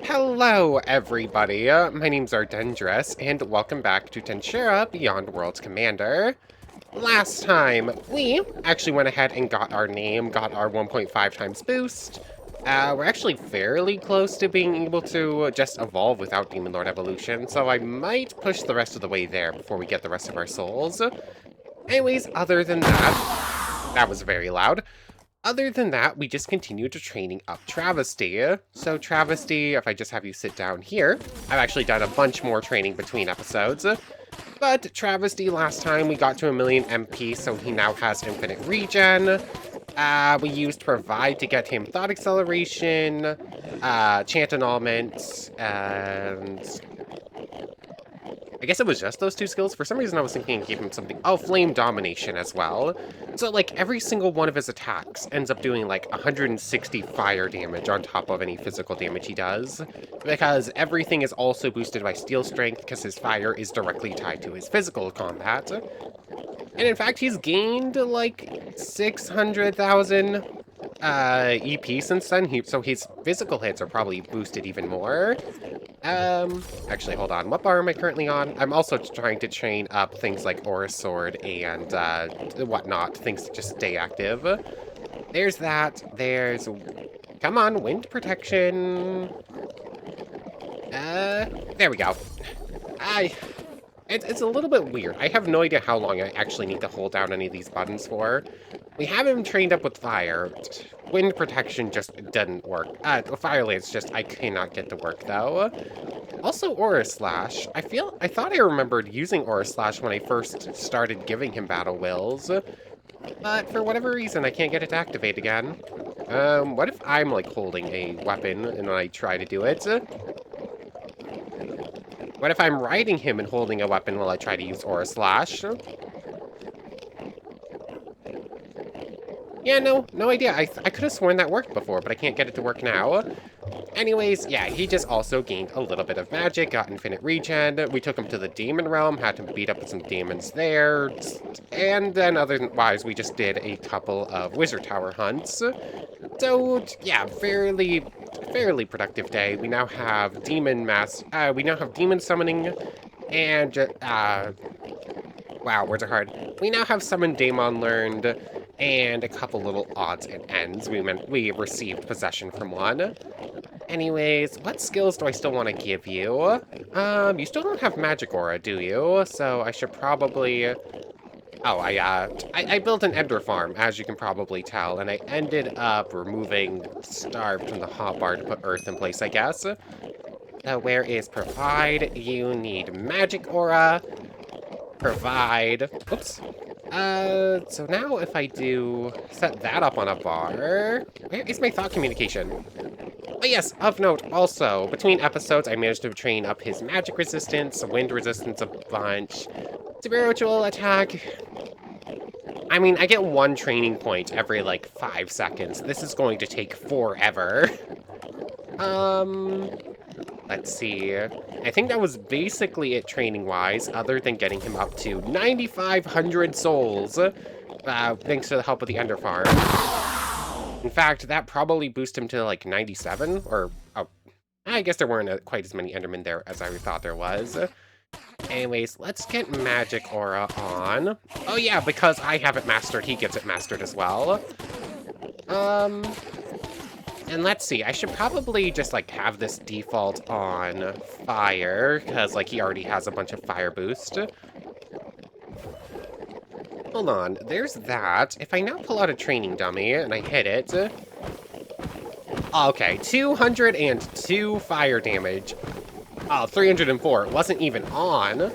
Hello, everybody. My name's Ardendress, and welcome back to Tensura Beyond Worlds Commander. Last time, we actually went ahead and got our name, got our 1.5 times boost. We're actually fairly close to being able to just evolve without Demon Lord evolution, so I might push the rest of the way there before we get the rest of our souls. Anyways, other than that, that was very loud. Other than that, we just continue to training up Travesty. So Travesty, if I just have you sit down here, I've actually done a bunch more training between episodes. But Travesty, last time we got to 1,000,000 MP, so he now has infinite regen. We used Provide to get him Thought Acceleration, Chant Annulment, and I guess it was just those two skills. For some reason, I was thinking I gave him something. Oh, Flame Domination as well. So, like, every single one of his attacks ends up doing, like, 160 fire damage on top of any physical damage he does. Because everything is also boosted by Steel Strength, because his fire is directly tied to his physical combat. And in fact, he's gained, like, 600,000 EP since then, so his physical hits are probably boosted even more. Actually, hold on. What bar am I currently on? I'm also trying to train up things like Aura Sword and whatnot, things to just stay active. There's that. There's... Come on, Wind Protection. There we go. It's a little bit weird. I have no idea how long I actually need to hold down any of these buttons for. We have him trained up with fire. Wind Protection just didn't work. Fire Lance just, I cannot get to work, though. Also, Aura Slash. I thought I remembered using Aura Slash when I first started giving him Battle Wills. But for whatever reason, I can't get it to activate again. What if I'm, like, holding a weapon and I try to do it? What if I'm riding him and holding a weapon while I try to use Aura Slash? Yeah, no idea. I could have sworn that worked before, but I can't get it to work now. Anyways, yeah, he just also gained a little bit of magic, got infinite regen. We took him to the Demon Realm, had to beat up some demons there. And then otherwise, we just did a couple of Wizard Tower hunts. So, yeah, fairly productive day. We now have demon summoning, and wow, words are hard. We now have Summon Daemon learned, and a couple little odds and ends. We received possession from one. Anyways, what skills do I still want to give you? You still don't have Magic Aura, do you? So I should probably... Oh, I built an Ender Farm, as you can probably tell, and I ended up removing Starved from the hotbar to put Earth in place, I guess. Where is Provide? You need Magic Aura. Provide. Oops. So now if I do set that up on a bar, where is my thought communication? Oh yes, of note, also, between episodes, I managed to train up his magic resistance, wind resistance a bunch, spiritual attack. I mean, I get one training point every, like, 5 seconds. This is going to take forever. Let's see. I think that was basically it training-wise, other than getting him up to 9,500 souls, thanks to the help of the Ender Farm. In fact, that probably boosted him to, like, 97, or, oh, I guess there weren't quite as many Endermen there as I thought there was. Anyways, let's get Magic Aura on. Oh yeah, because I have it mastered, he gets it mastered as well. And let's see, I should probably just, like, have this default on fire, because, like, he already has a bunch of fire boost. Hold on, there's that. If I now pull out a training dummy and I hit it... Okay, 202 fire damage. Oh, 304. It wasn't even on.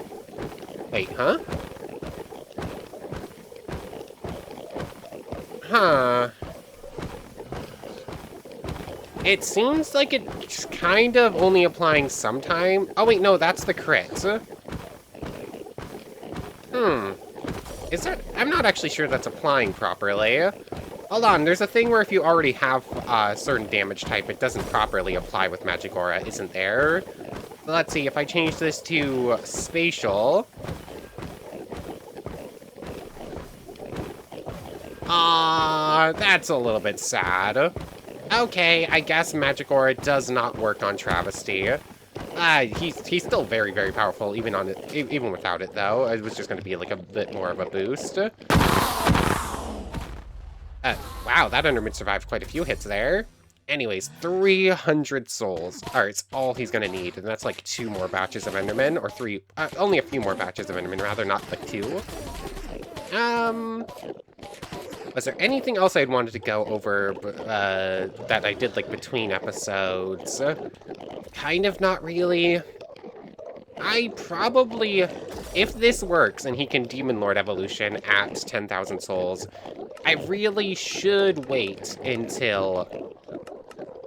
Wait, huh? Huh. It seems like it's kind of only applying sometime. Oh, wait, no, that's the crit. Is that... I'm not actually sure that's applying properly. Hold on, there's a thing where if you already have a certain damage type, it doesn't properly apply with Magic Aura, isn't there? Let's see, if I change this to spatial... That's a little bit sad. Okay, I guess Magic Aura does not work on Travesty. He's still very, very powerful, even on it, even without it, though. It was just going to be like a bit more of a boost. Wow, that Enderman survived quite a few hits there. Anyways, 300 souls. Alright, it's all he's gonna need, and that's like 2 more batches of Enderman, or 3, only a few more batches of Enderman, rather, not like 2. Was there anything else I'd wanted to go over, that I did, like, between episodes? Kind of not really. I probably, if this works and he can Demon Lord Evolution at 10,000 souls, I really should wait until...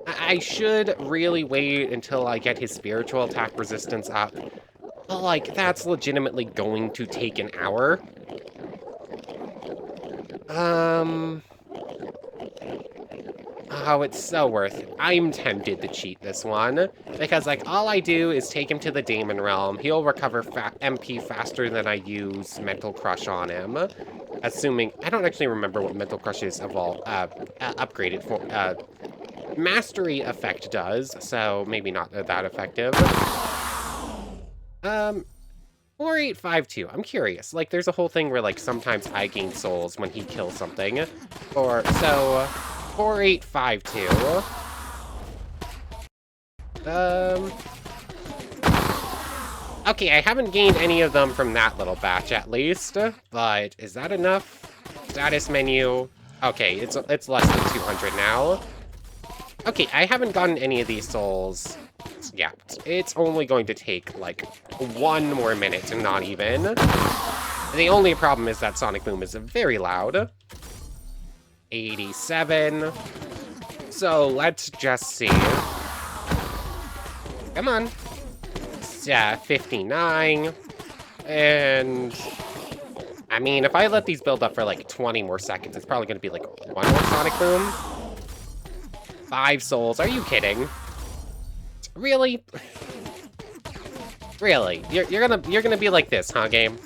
I should really wait until I get his spiritual attack resistance up. But, like, that's legitimately going to take an hour. Oh, it's so worth it. I'm tempted to cheat this one, because, like, all I do is take him to the Demon Realm. He'll recover MP faster than I use Mental Crush on him. Assuming... I don't actually remember what Mental Crush is upgraded for. Mastery effect does, so maybe not that effective. 4852. I'm curious. Like, there's a whole thing where, like, sometimes I gain souls when he kills something. Or, so, 4852. Okay, I haven't gained any of them from that little batch, at least. But, is that enough? Status menu. Okay, it's less than 200 now. Okay, I haven't gotten any of these souls yet. It's only going to take, like, 1 more minute, and not even. The only problem is that Sonic Boom is very loud. 87. So, let's just see. Come on. 59. And... I mean, if I let these build up for, like, 20 more seconds, it's probably going to be, like, 1 more Sonic Boom. 5 souls. Are you kidding? Really? Really? You're gonna be like this, huh, game?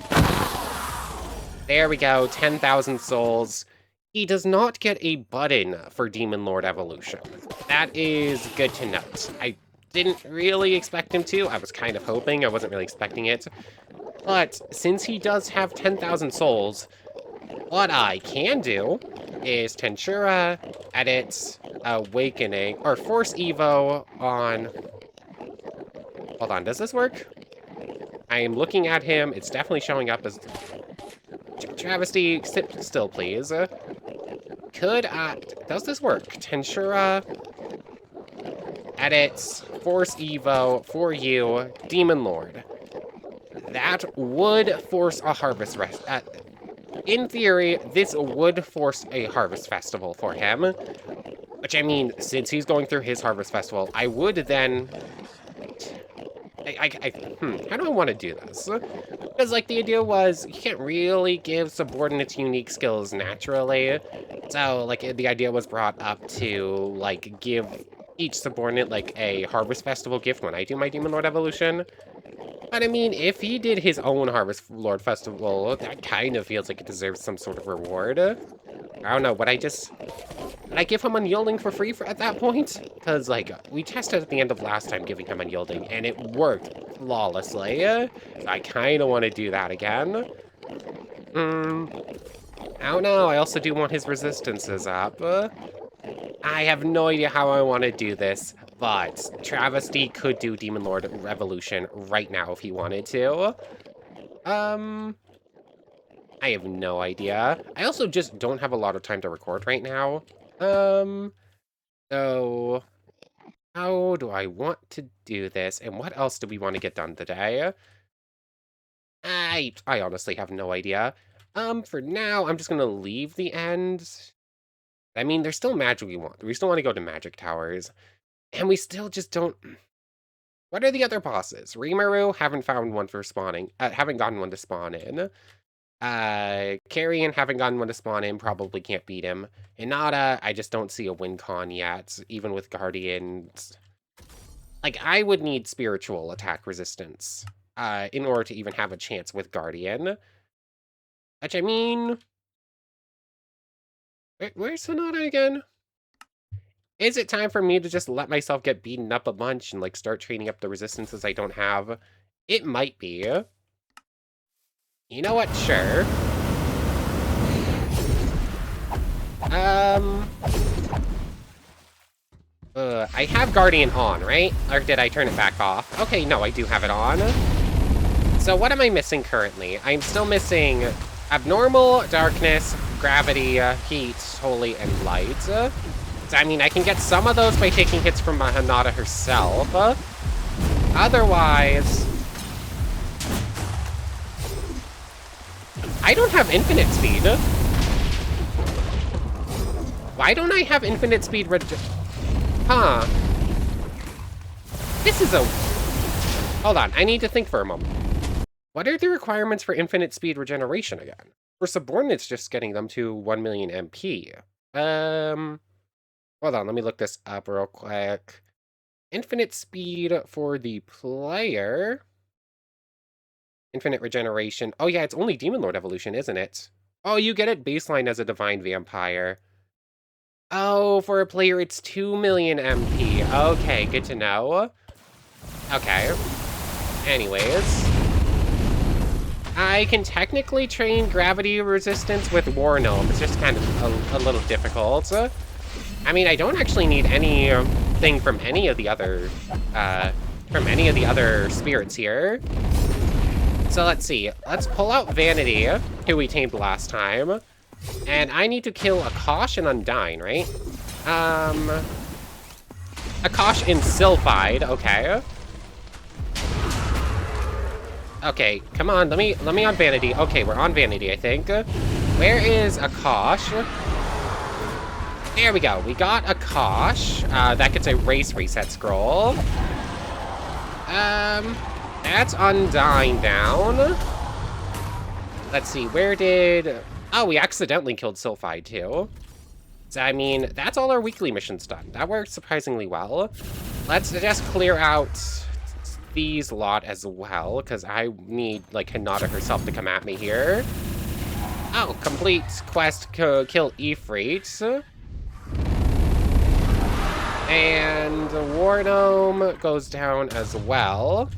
There we go. 10,000 souls. He does not get a button for Demon Lord Evolution. That is good to note. I didn't really expect him to. I was kind of hoping. I wasn't really expecting it. But since he does have 10,000 souls, what I can do is Tensura, edit, Awakening, or Force Evo on... Hold on, does this work? I am looking at him. It's definitely showing up as... Travesty, sit still, please. Does this work? Tensura, edits, Force Evo, for you, Demon Lord. That would force a harvest rest. In theory, this would force a harvest festival for him. Which, I mean, since he's going through his harvest festival, I would then... how do I want to do this? Because, like, the idea was, you can't really give subordinates unique skills naturally. So, like, the idea was brought up to, like, give each subordinate, like, a harvest festival gift when I do my Demon Lord Evolution. But, I mean, if he did his own Harvest Lord Festival, that kind of feels like it deserves some sort of reward. I don't know, would I give him Unyielding for free at that point? Because, like, we tested at the end of last time giving him Unyielding, and it worked flawlessly. So I kind of want to do that again. I don't know, I also do want his resistances up. I have no idea how I want to do this, but Travesty could do Demon Lord Revolution right now if he wanted to. I have no idea. I also just don't have a lot of time to record right now. So how do I want to do this, and what else do we want to get done today? I honestly have no idea. For now, I'm just gonna leave the end. I mean, there's still magic we want. We still want to go to Magic Towers. And we still just don't... What are the other bosses? Rimuru, haven't found one for spawning. Haven't gotten one to spawn in. Carrion, haven't gotten one to spawn in. Probably can't beat him. Hinata, I just don't see a win con yet. Even with Guardians. Like, I would need spiritual attack resistance. In order to even have a chance with Guardian. Which, I mean... Where's Hinata again? Is it time for me to just let myself get beaten up a bunch and, like, start training up the resistances I don't have? It might be. You know what? Sure. I have Guardian on, right? Or did I turn it back off? Okay, no, I do have it on. So what am I missing currently? I'm still missing Abnormal, Darkness, Gravity, Heat, Holy, and Light. So, I mean, I can get some of those by taking hits from Hinata herself. Otherwise... I don't have infinite speed. Why don't I have infinite speed Huh. This is a... Hold on, I need to think for a moment. What are the requirements for infinite speed regeneration again? For subordinates, just getting them to 1 million MP. Hold on, let me look this up real quick. Infinite speed for the player. Infinite regeneration. Oh yeah, it's only Demon Lord evolution, isn't it? Oh, you get it baseline as a divine vampire. Oh, for a player, it's 2 million MP. Okay, good to know. Okay. Anyways. I can technically train gravity resistance with War Gnome. It's just kind of a little difficult. I mean, I don't actually need anything from any of the other, spirits here. So let's see. Let's pull out Vanity, who we tamed last time. And I need to kill Akash and Undyne, right? Akash in Sylphide, okay. Okay, come on, let me on Vanity. Okay, we're on Vanity, I think. Where is Akash? There we go. We got Akash. That gets a race reset scroll. That's Undyne down. Let's see, where did... Oh, we accidentally killed Sylphide, too. So, I mean, that's all our weekly missions done. That worked surprisingly well. Let's just clear out these lot as well, because I need, like, Hinata herself to come at me here. Oh, complete quest kill Ifrit. And War Gnome goes down as well.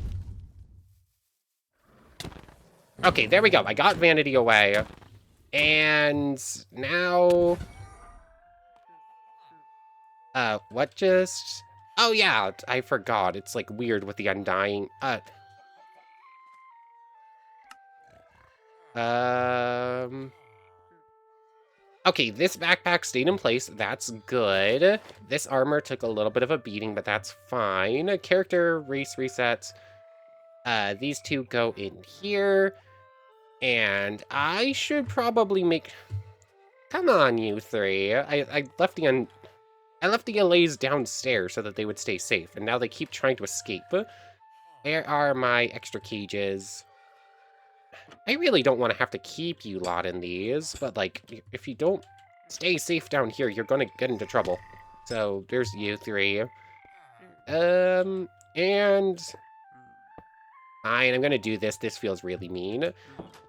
Okay, there we go. I got Vanity away. And now... what just... Oh, yeah, I forgot. It's, like, weird with the Undying... Okay, this backpack stayed in place. That's good. This armor took a little bit of a beating, but that's fine. Character race resets. These two go in here. And I should probably make... Come on, you three. I left the allays downstairs so that they would stay safe, and now they keep trying to escape. Where are my extra cages? I really don't want to have to keep you lot in these, but, like, if you don't stay safe down here, you're gonna get into trouble. So, there's you three. And... Fine, I'm gonna do this. This feels really mean.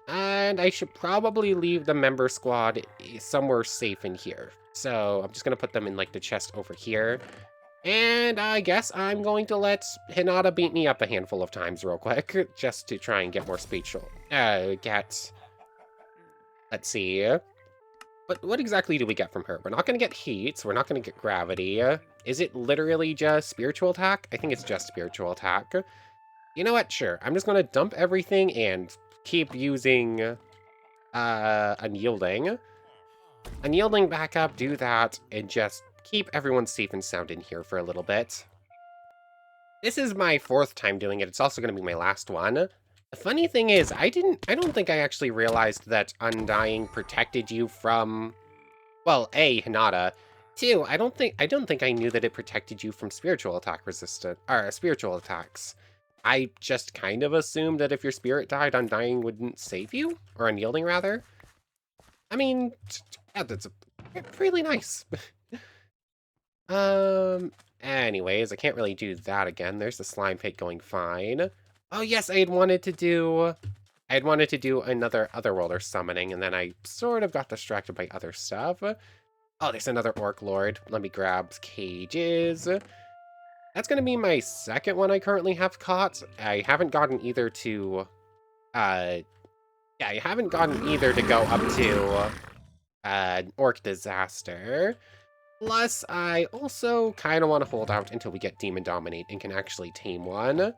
And I should probably leave the member squad somewhere safe in here. So I'm just gonna put them in, like, the chest over here. And I guess I'm going to let Hinata beat me up a handful of times real quick, just to try and get more spatial. Let's see. What exactly do we get from her? We're not gonna get heat, so we're not gonna get gravity. Is it literally just spiritual attack? I think it's just spiritual attack. You know what? Sure. I'm just gonna dump everything and keep using Unyielding. Unyielding back up, do that, and just keep everyone safe and sound in here for a little bit. This is my 4th time doing it. It's also going to be my last one. The funny thing is, I don't think I actually realized that Undying protected you from, well, A, Hinata. 2, I don't think I knew that it protected you from spiritual attacks. I just kind of assumed that if your spirit died, Undying wouldn't save you, or Unyielding rather. I mean, yeah, that's really nice. Anyways, I can't really do that again. There's the slime pit going fine. Oh yes, I had wanted to do another Otherworlder summoning, and then I sort of got distracted by other stuff. Oh, there's another Orc Lord. Let me grab cages. That's going to be my second one I currently have caught. I haven't gotten either to... Yeah, I haven't gotten either to go up to Orc Disaster. Plus, I also kind of want to hold out until we get Demon Dominate and can actually tame one.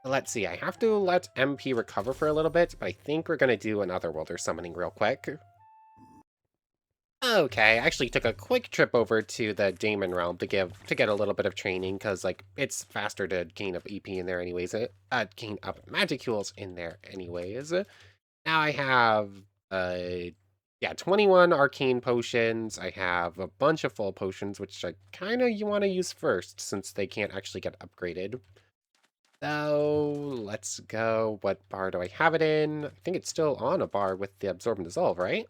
Let's see, I have to let MP recover for a little bit, but I think we're going to do an Otherworlder summoning real quick. Okay, I actually took a quick trip over to the Daemon Realm to get a little bit of training, because, like, it's faster to gain up EP in there anyways. Gain up Magicules in there anyways. Now I have, yeah, 21 Arcane Potions. I have a bunch of Full Potions, which I kind of you want to use first, since they can't actually get upgraded. So, let's go. What bar do I have it in? I think it's still on a bar with the Absorb and Dissolve, right?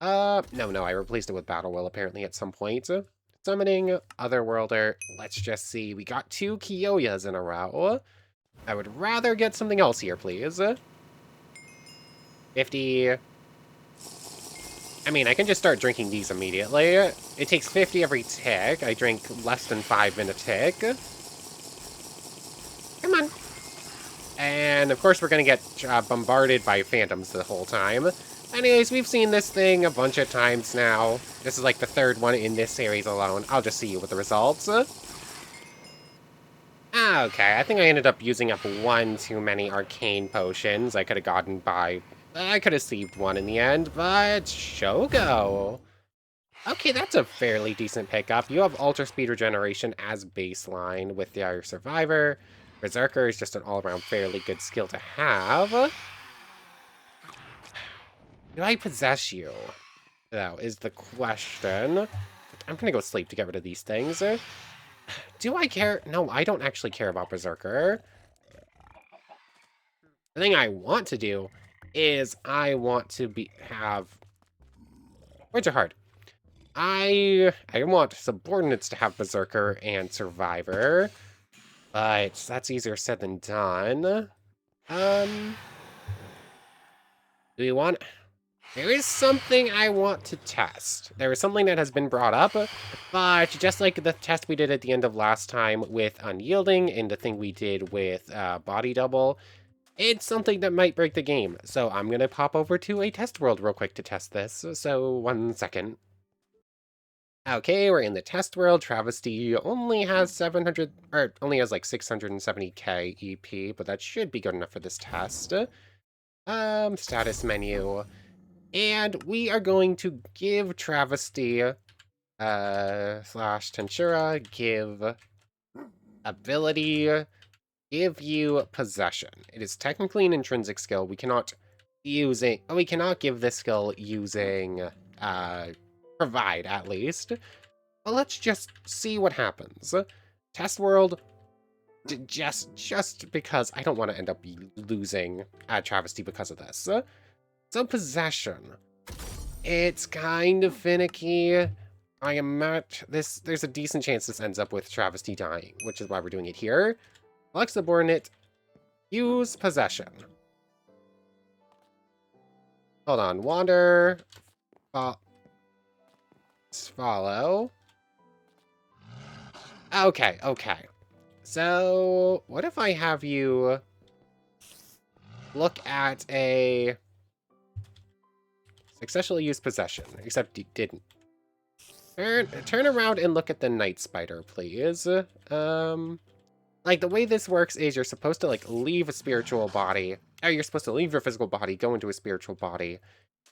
No, I replaced it with Battle Will apparently at some point. Summoning Otherworlder. Let's just see. We got 2 Kyoyas in a row. I would rather get something else here, please. 50. I mean, I can just start drinking these immediately. It takes 50 every tick. I drink less than 5 in a tick. Come on. And, of course, we're going to get bombarded by phantoms the whole time. Anyways, we've seen this thing a bunch of times now. This is like the 3rd one in this series alone. I'll just see you with the results. Okay, I think I ended up using up 1 too many arcane potions. I could have saved 1 in the end, but Shogo. Okay, that's a fairly decent pickup. You have Ultra Speed Regeneration as baseline with your Survivor. Berserker is just an all-around fairly good skill to have. Do I possess you? Though, is the question. I'm gonna go sleep to get rid of these things. Do I care? No, I don't actually care about Berserker. The thing I want to do is I want to have... Words are hard. I want Subordinates to have Berserker and Survivor, but that's easier said than done. Do we want... There is something I want to test. There is something that has been brought up, but just like the test we did at the end of last time with Unyielding and the thing we did with Body Double, it's something that might break the game. So I'm going to pop over to a test world real quick to test this. So 1 second. Okay, we're in the test world. Travesty only has 700, or only has like 670k EP, but that should be good enough for this test. Status menu. And we are going to give Travesty, slash Tensura, give ability, give you possession. It is technically an intrinsic skill. We cannot we cannot give this skill using, provide, at least. But let's just see what happens. Test world, just because I don't want to end up losing Travesty because of this. So possession. It's kind of finicky. I am not... There's a decent chance this ends up with Travesty dying, which is why we're doing it here. Select Subordinate. Use possession. Hold on. Wander. Follow. Okay. So, what if I have you look at a... Successfully use possession, except you didn't. Turn around and look at the Night Spider, please. Like, the way this works is you're supposed to, like, leave a spiritual body. Or you're supposed to leave your physical body, go into a spiritual body,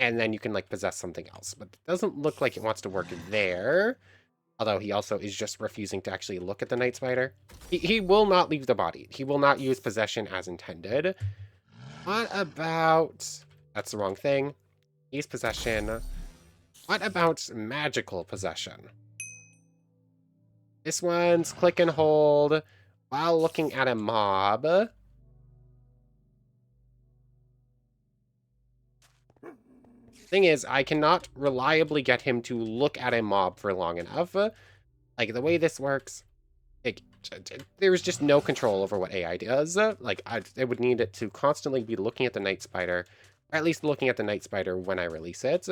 and then you can, like, possess something else. But it doesn't look like it wants to work there. Although he also is just refusing to actually look at the Night Spider. He will not leave the body. He will not use possession as intended. What about... That's the wrong thing. Use possession. What about magical possession? This one's click and hold while looking at a mob. Thing is, I cannot reliably get him to look at a mob for long enough. Like, the way this works, there's just no control over what AI does. Like, I would need it to constantly be looking at the Night Spider, or at least looking at the Night Spider when I release it.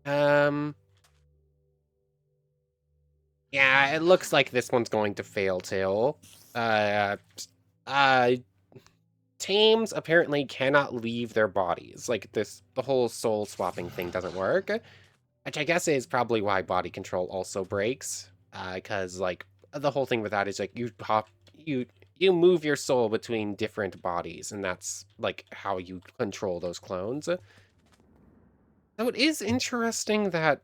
Um, yeah, it looks like this one's going to fail too. Uh, uh, tames apparently cannot leave their bodies. Like the whole soul swapping thing doesn't work, which I guess is probably why body control also breaks. Because like the whole thing with that is like you you move your soul between different bodies, and that's like how you control those clones. So it is interesting that,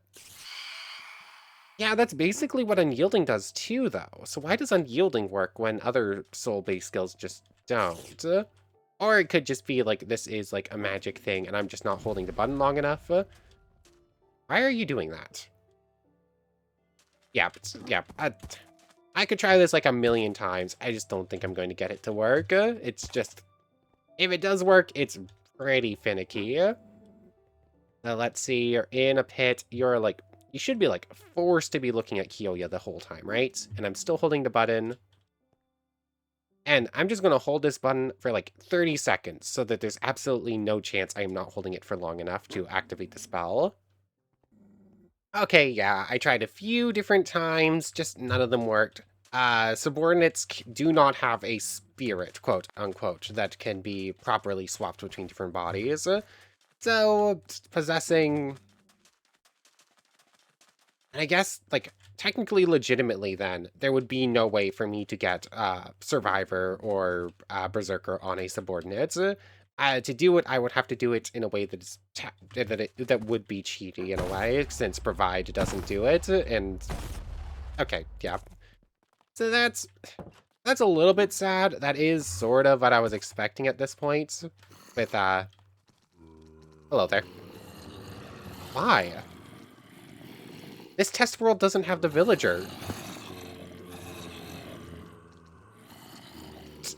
yeah, that's basically what unyielding does too, though. So why does unyielding work when other soul-based skills just don't? Or it could just be like this is like a magic thing and I'm just not holding the button long enough. Why are you doing that? Yep, yep. I could try this like a million times. I just don't think I'm going to get it to work. It's just, if it does work, it's pretty finicky. Let's see, you're in a pit. You're like, you should be like forced to be looking at Kyoya the whole time, right? And I'm still holding the button. And I'm just going to hold this button for like 30 seconds so that there's absolutely no chance I am not holding it for long enough to activate the spell. Okay, yeah, I tried a few different times, just none of them worked. Subordinates do not have a spirit, quote unquote, that can be properly swapped between different bodies. So, possessing, I guess, like, technically, legitimately, then, there would be no way for me to get Survivor or Berserker on a subordinate. To do it, I would have to do it in a way that is that would be cheaty in a way, since Provide doesn't do it. And okay, yeah. So that's a little bit sad. That is sort of what I was expecting at this point. With hello there. Why? This test world doesn't have the villager.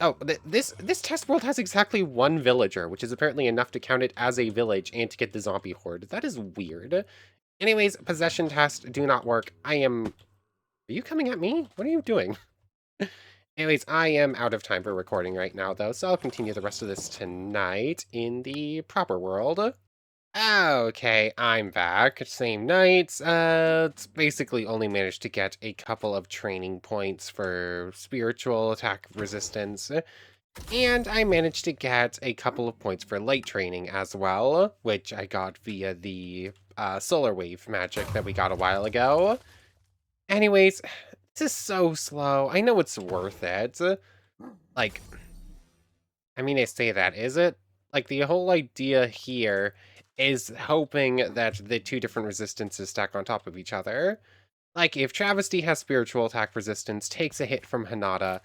Oh, this test world has exactly one villager, which is apparently enough to count it as a village and to get the zombie horde. That is weird. Anyways, possession tests do not work. Are you coming at me? What are you doing? Anyways, I am out of time for recording right now, though, so I'll continue the rest of this tonight in the proper world. Okay, I'm back. Same nights. It's basically only managed to get a couple of training points for spiritual attack resistance. And I managed to get a couple of points for light training as well, which I got via the solar wave magic that we got a while ago. Anyways, this is so slow. I know it's worth it. Like, I mean, I say that, is it? Like, the whole idea here is hoping that the two different resistances stack on top of each other. Like, if Travesty has spiritual attack resistance, takes a hit from Hinata,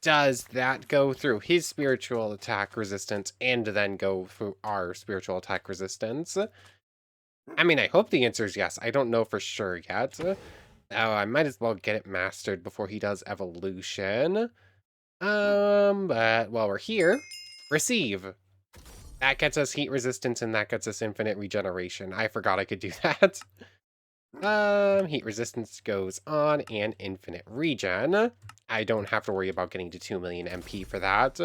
does that go through his spiritual attack resistance and then go through our spiritual attack resistance? I mean, I hope the answer is yes. I don't know for sure yet. Oh, I might as well get it mastered before he does evolution. But while we're here, receive. That gets us heat resistance and that gets us infinite regeneration. I forgot I could do that. Heat resistance goes on and infinite regen. I don't have to worry about getting to 2 million MP for that.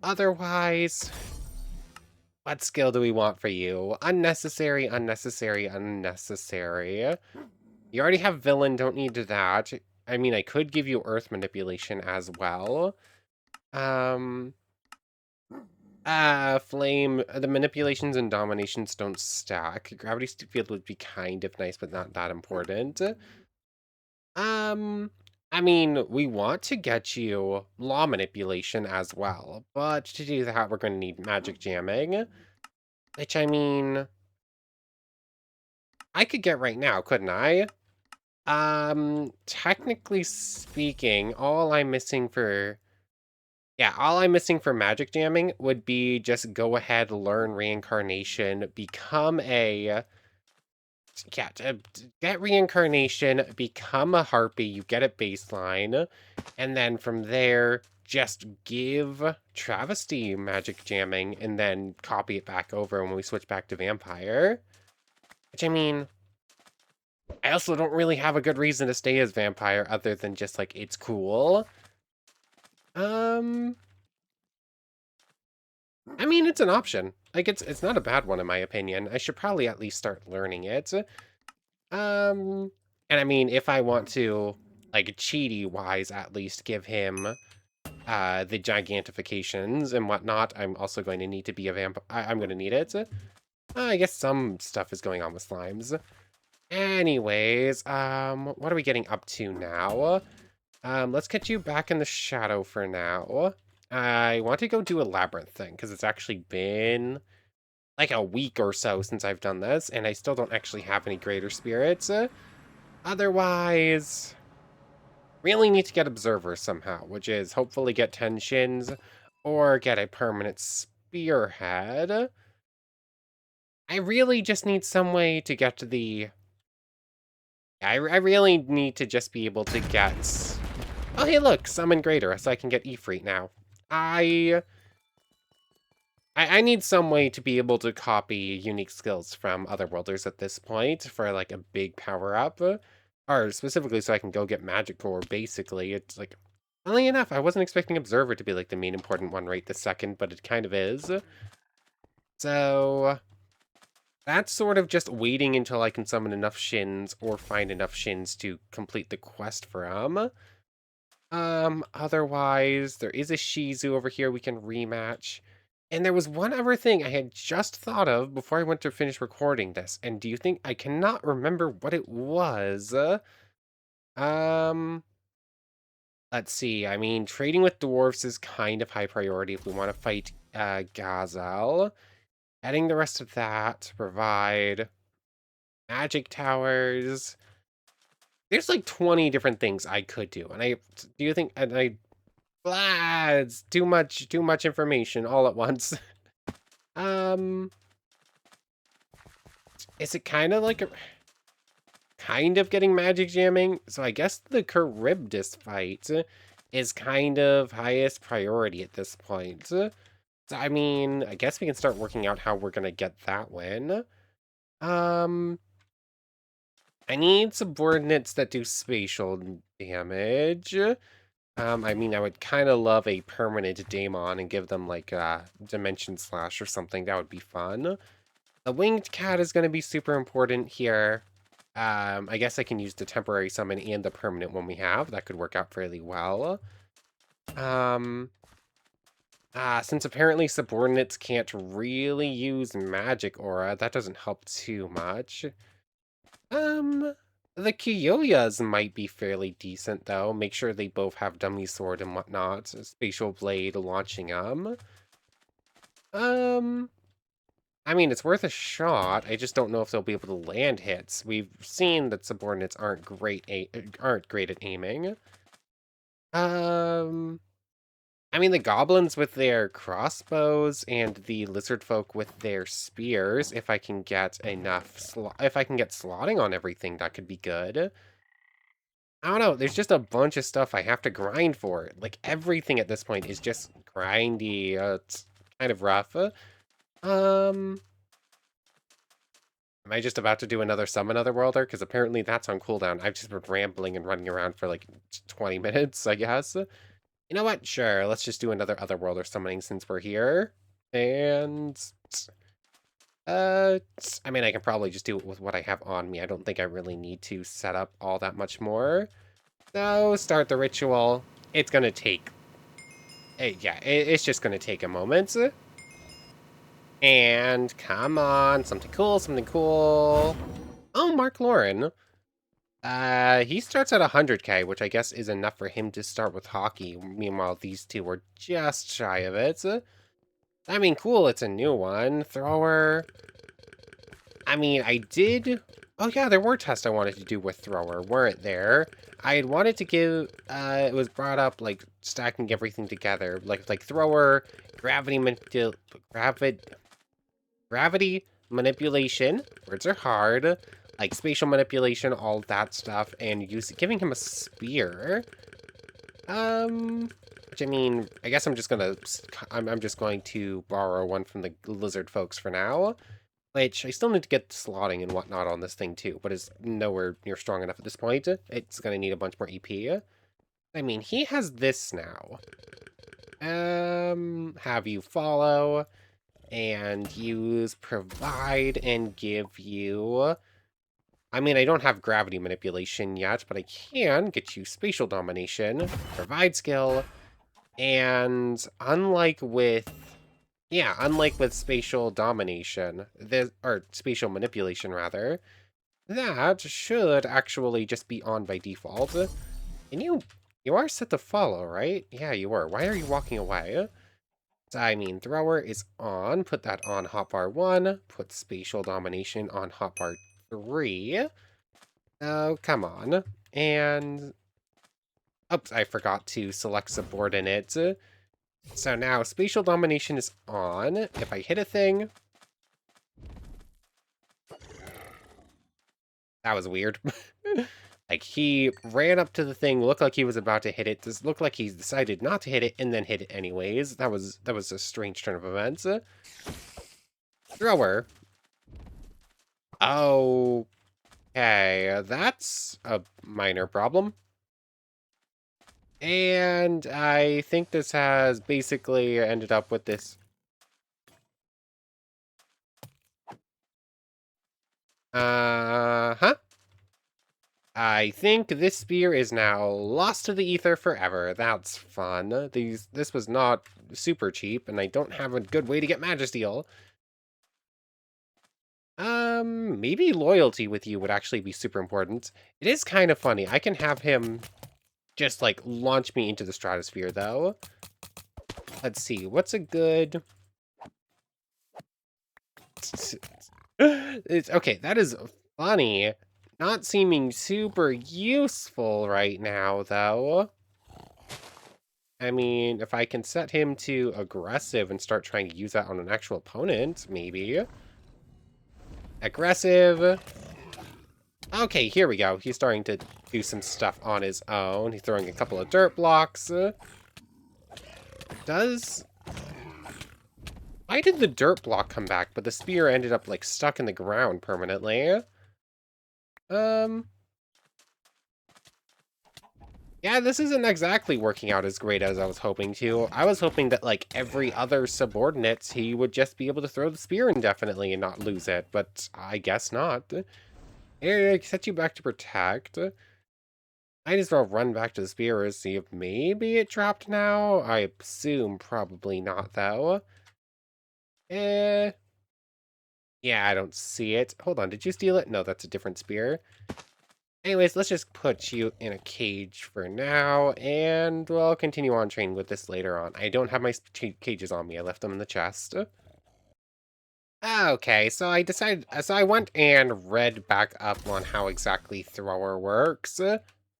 Otherwise, what skill do we want for you? Unnecessary, unnecessary, unnecessary. You already have villain, don't need that. I mean, I could give you earth manipulation as well. Flame, the manipulations and dominations don't stack. Gravity field would be kind of nice, but not that important. I mean, we want to get you law manipulation as well, but to do that, we're going to need magic jamming, which, I mean, I could get right now, couldn't I? Technically speaking, all I'm missing for magic jamming would be just go ahead, learn reincarnation, become a get reincarnation, become a harpy, you get it baseline, and then from there, just give Travesty magic jamming, and then copy it back over when we switch back to vampire. Which, I mean, I also don't really have a good reason to stay as vampire other than just, like, it's cool. I mean, it's an option. Like, it's not a bad one in my opinion. I should probably at least start learning it. And I mean, if I want to, like, cheaty-wise, at least give him the gigantifications and whatnot, I'm also going to need to be a vampire. I'm going to need it. I guess some stuff is going on with slimes. Anyways, what are we getting up to now? Let's get you back in the shadow for now. I want to go do a labyrinth thing, because it's actually been like a week or so since I've done this, and I still don't actually have any greater spirits. Otherwise, really need to get observers somehow, which is hopefully get tensions or get a permanent spearhead. I really just need some way to get to the... I really need to just be able to get... Oh, hey, look, summon greater, so I can get Ifrit now. I need some way to be able to copy unique skills from Otherworlders at this point for, like, a big power-up. Or specifically so I can go get Magic Core, basically. It's like, funnily enough, I wasn't expecting Observer to be, like, the main important one right this second, but it kind of is. So, that's sort of just waiting until I can summon enough shins or find enough shins to complete the quest from. Otherwise, there is a Shizu over here we can rematch. And there was one other thing I had just thought of before I went to finish recording this. And do you think I cannot remember what it was? Um, let's see. I mean, trading with dwarves is kind of high priority if we want to fight Gazelle. Adding the rest of that to provide magic towers. There's like 20 different things I could do. And do you think, and I it's too much information all at once. Um, is it kind of like kind of getting magic jamming? So I guess the Charybdis fight is kind of highest priority at this point. So I mean, I guess we can start working out how we're gonna get that win. I need subordinates that do spatial damage. I mean, I would kind of love a permanent daemon and give them, like, Dimension Slash or something. That would be fun. The winged cat is going to be super important here. I guess I can use the temporary summon and the permanent one we have. That could work out fairly well. Since apparently subordinates can't really use magic aura, that doesn't help too much. The Kiyoyas might be fairly decent, though. Make sure they both have dummy sword and whatnot. Spatial blade launching them. I mean, it's worth a shot. I just don't know if they'll be able to land hits. We've seen that subordinates aren't great at aiming. I mean, the goblins with their crossbows and the lizard folk with their spears, if I can get enough if I can get slotting on everything, that could be good. I don't know, there's just a bunch of stuff I have to grind for. Like, everything at this point is just grindy. It's kind of rough. Am I just about to do another summon Otherworlder? Because apparently that's on cooldown. I've just been rambling and running around for like 20 minutes, I guess. You know what? Sure, let's just do another Otherworlder summoning since we're here. And... I mean, I can probably just do it with what I have on me. I don't think I really need to set up all that much more. So, start the ritual. It's gonna take... yeah, it's just gonna take a moment. And, come on, something cool, something cool. Oh, Mark Lauren. He starts at 100k, which I guess is enough for him to start with hockey. Meanwhile, these two were just shy of it. I mean, cool, it's a new one. Thrower. I mean, I did... Oh yeah, there were tests I wanted to do with Thrower, weren't there? I had wanted to give... it was brought up, like, stacking everything together. Like Thrower, gravity manipulation. Words are hard. Like spatial manipulation, all that stuff, and giving him a spear. Which I mean, I guess I'm just going to borrow one from the lizard folks for now. Which I still need to get slotting and whatnot on this thing too, but is nowhere near strong enough at this point. It's gonna need a bunch more EP. I mean, he has this now. Have you follow. and use provide and give you... I mean, I don't have gravity manipulation yet, but I can get you spatial domination, provide skill, and unlike with... Yeah, unlike with spatial domination, or spatial manipulation rather, that should actually just be on by default. And you are set to follow, right? Yeah, you were. Why are you walking away? I mean, thrower is on. Put that on hotbar 1. Put spatial domination on hotbar 3. Oh, come on. And... Oops, I forgot to select subordinate. So now spatial domination is on. If I hit a thing... That was weird. Like, he ran up to the thing, looked like he was about to hit it, just looked like he decided not to hit it, and then hit it anyways. That was a strange turn of events. Thrower. Okay, that's a minor problem. And I think this has basically ended up with this. Huh? I think this spear is now lost to the ether forever. That's fun. This was not super cheap, and I don't have a good way to get Magisteel. Maybe loyalty with you would actually be super important. It is kind of funny. I can have him just, like, launch me into the stratosphere, though. Let's see. What's a good... It's okay, that is funny. Not seeming super useful right now, though. I mean, if I can set him to aggressive and start trying to use that on an actual opponent, maybe. Aggressive. Okay, here we go. He's starting to do some stuff on his own. He's throwing a couple of dirt blocks. Why did the dirt block come back, but the spear ended up, like, stuck in the ground permanently? Yeah, this isn't exactly working out as great as I was hoping to. I was hoping that, like, every other subordinate, he would just be able to throw the spear indefinitely and not lose it, but I guess not. Here, set you back to protect. Might as well run back to the spear and see if maybe it dropped now. I assume probably not, though. Yeah, I don't see it. Hold on, did you steal it? No, that's a different spear. Anyways, let's just put you in a cage for now, and we'll continue on training with this later on. I don't have my cages on me. I left them in the chest. Okay, so I went and read back up on how exactly thrower works.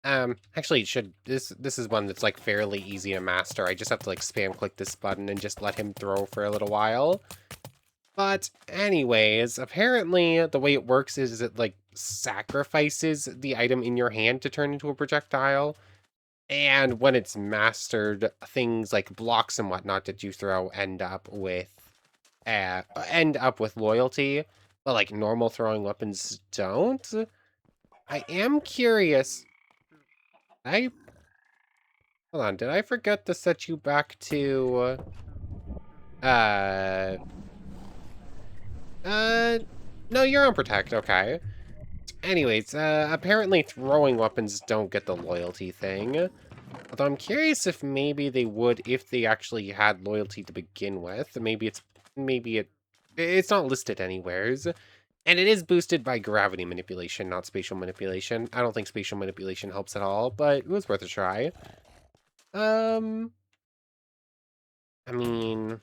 Actually, this is one that's, like, fairly easy to master. I just have to, like, spam click this button and just let him throw for a little while. But anyways, apparently the way it works is it, like, sacrifices the item in your hand to turn into a projectile. And when it's mastered, things like blocks and whatnot that you throw end up with loyalty, but, like, normal throwing weapons don't. I am curious. Hold on, did I forget to set you back to no, you're on protect, okay. Anyways, apparently throwing weapons don't get the loyalty thing. Although I'm curious if maybe they would if they actually had loyalty to begin with. Maybe it's not listed anywheres. And it is boosted by gravity manipulation, not spatial manipulation. I don't think spatial manipulation helps at all, but it was worth a try. I mean,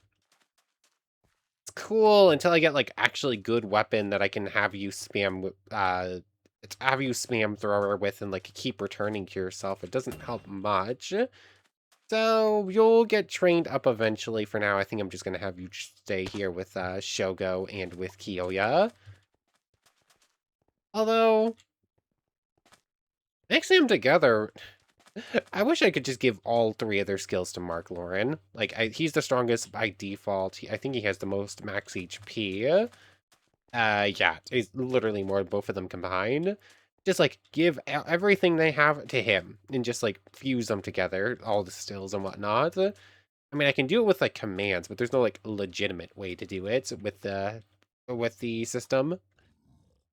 it's cool until I get, like, actually good weapon that I can have you spam thrower with and, like, keep returning to yourself. It doesn't help much. So you'll get trained up eventually. For now, I think I'm just gonna have you stay here with Shogo and with Kiyoya. Although, mixing them together, I wish I could just give all three of their skills to Mark Lauren. Like, he's the strongest by default. I think he has the most max HP. Yeah, it's literally more both of them combined. Just, like, give everything they have to him and just, like, fuse them together, all the stills and whatnot. I mean, I can do it with like commands, but there's no like legitimate way to do it with the system.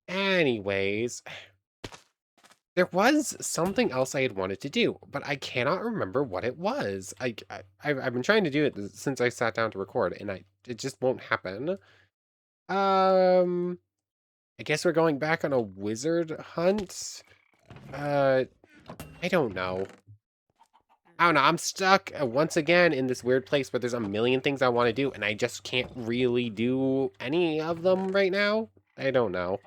Anyways, there was something else I had wanted to do, but I cannot remember what it was. I've been trying to do it since I sat down to record, and it just won't happen. Um, I guess we're going back on a wizard hunt. Uh, I don't know. I don't know. I'm stuck once again in this weird place where there's a million things I want to do, and I just can't really do any of them right now. I don't know.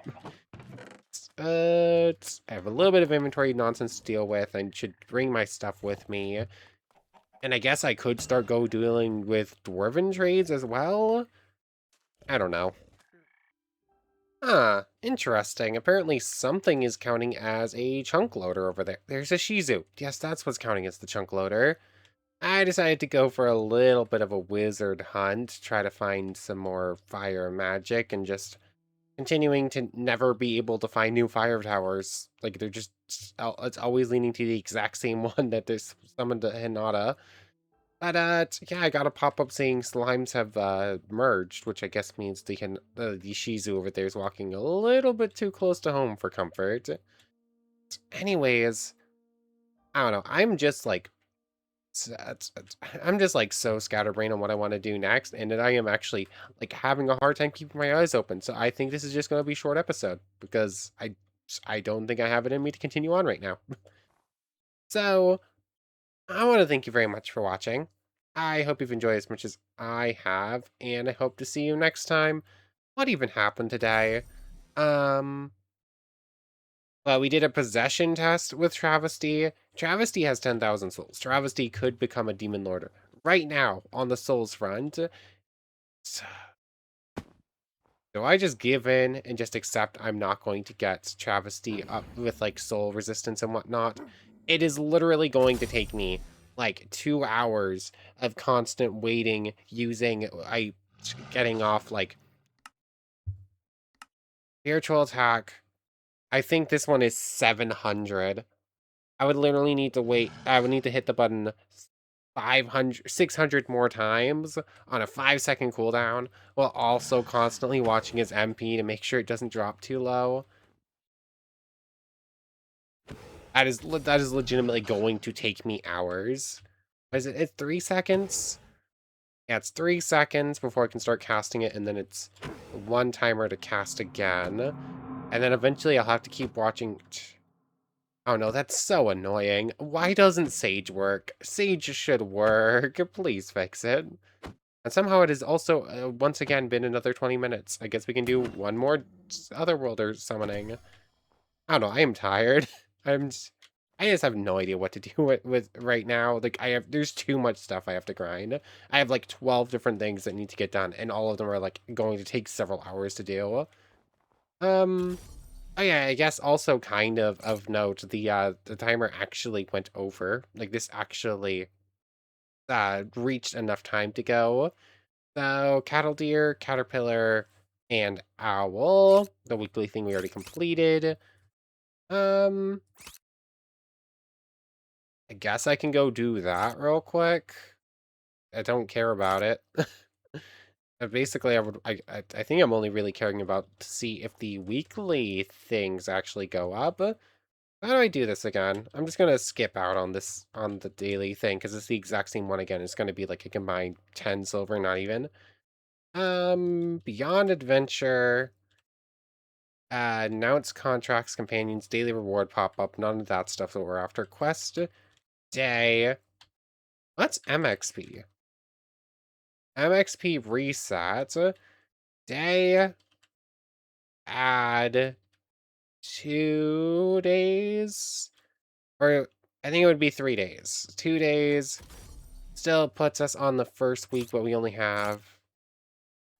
I have a little bit of inventory nonsense to deal with. I should bring my stuff with me. And I guess I could start dealing with dwarven trades as well. I don't know. Huh, interesting. Apparently something is counting as a chunk loader over there. There's a Shizu. Yes, that's what's counting as the chunk loader. I decided to go for a little bit of a wizard hunt, try to find some more fire magic, and just continuing to never be able to find new fire towers. Like, they're just, it's always leaning to the exact same one that there's summoned to Hinata. But, yeah, I got a pop-up saying slimes have, merged, which I guess means the Shizu over there is walking a little bit too close to home for comfort. Anyways, I don't know, I'm just like so scatterbrained on what I want to do next, and that I am actually like having a hard time keeping my eyes open. So I think this is just going to be a short episode because I don't think I have it in me to continue on right now. So I want to thank you very much for watching. I hope you've enjoyed as much as I have, and I hope to see you next time. What even happened today? Um, well, we did a possession test with Travesty. Travesty has 10,000 souls. Travesty could become a demon lord right now on the souls front. So, do I just give in and just accept I'm not going to get Travesty up with like soul resistance and whatnot? It is literally going to take me like 2 hours of constant waiting using getting off like spiritual attack. I think this one is 700. I would literally need to wait. I would need to hit the button 500, 600 more times on a 5-second cooldown, while also constantly watching his MP to make sure it doesn't drop too low. That is legitimately going to take me hours. Is it? It's 3 seconds. Yeah, it's 3 seconds before I can start casting it, and then it's one timer to cast again, and then eventually I'll have to keep watching. Oh no, that's so annoying. Why doesn't Sage work? Sage should work. Please fix it. And somehow it has also, once again, been another 20 minutes. I guess we can do one more Otherworlder summoning. I don't know, I am tired. I just have no idea what to do with right now. Like, there's too much stuff I have to grind. I have like 12 different things that need to get done, and all of them are like going to take several hours to do. Oh yeah, I guess also kind of note, the timer actually went over. Like, this actually reached enough time to go. So cattle deer, caterpillar, and owl. The weekly thing we already completed. Um I guess I can go do that real quick. I don't care about it. Basically, I think I'm only really caring about to see if the weekly things actually go up. How do I do this again? I'm just gonna skip out on the daily thing because it's the exact same one again. It's gonna be like a combined 10 silver, not even. Beyond adventure, announce contracts, companions, daily reward pop up. None of that stuff that we're after. Quest day. What's MXP? MXP reset. Day. Add 2 days. Or I think it would be 3 days. 2 days. Still puts us on the first week, but we only have,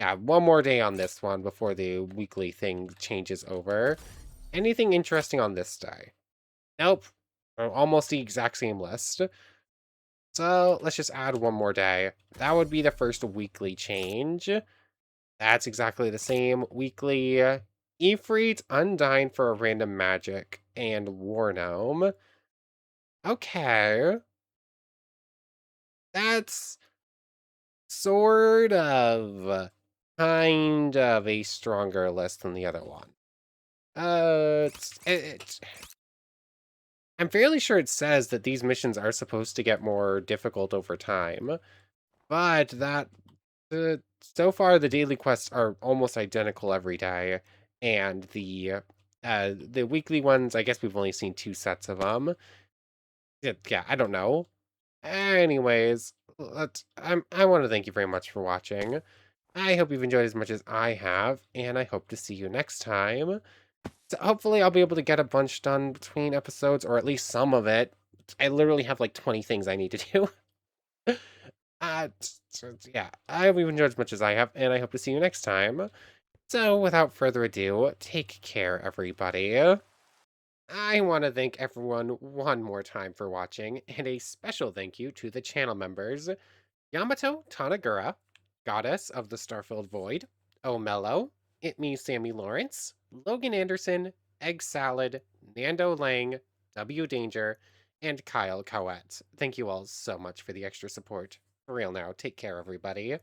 yeah, one more day on this one before the weekly thing changes over. Anything interesting on this day? Nope. Almost the exact same list. So let's just add one more day. That would be the first weekly change. That's exactly the same. Weekly Ifrit, Undyne for a random magic, and War Gnome. Okay. That's sort of, kind of a stronger list than the other one. It's I'm fairly sure it says that these missions are supposed to get more difficult over time, but so far the daily quests are almost identical every day, and the weekly ones, I guess we've only seen two sets of them. Yeah, I don't know. Anyways, I want to thank you very much for watching. I hope you've enjoyed as much as I have, and I hope to see you next time. So hopefully I'll be able to get a bunch done between episodes, or at least some of it. I literally have like 20 things I need to do. Yeah, I hope you've enjoyed as much as I have, and I hope to see you next time. So without further ado, take care, everybody. I want to thank everyone one more time for watching, and a special thank you to the channel members Yamato Tanagura, Goddess of the Starfilled Void, O'Mello, It Me Sammy Lawrence, Logan Anderson, Egg Salad, Nando Lang, W Danger, and Kyle Coette. Thank you all so much for the extra support. For real now, take care, everybody.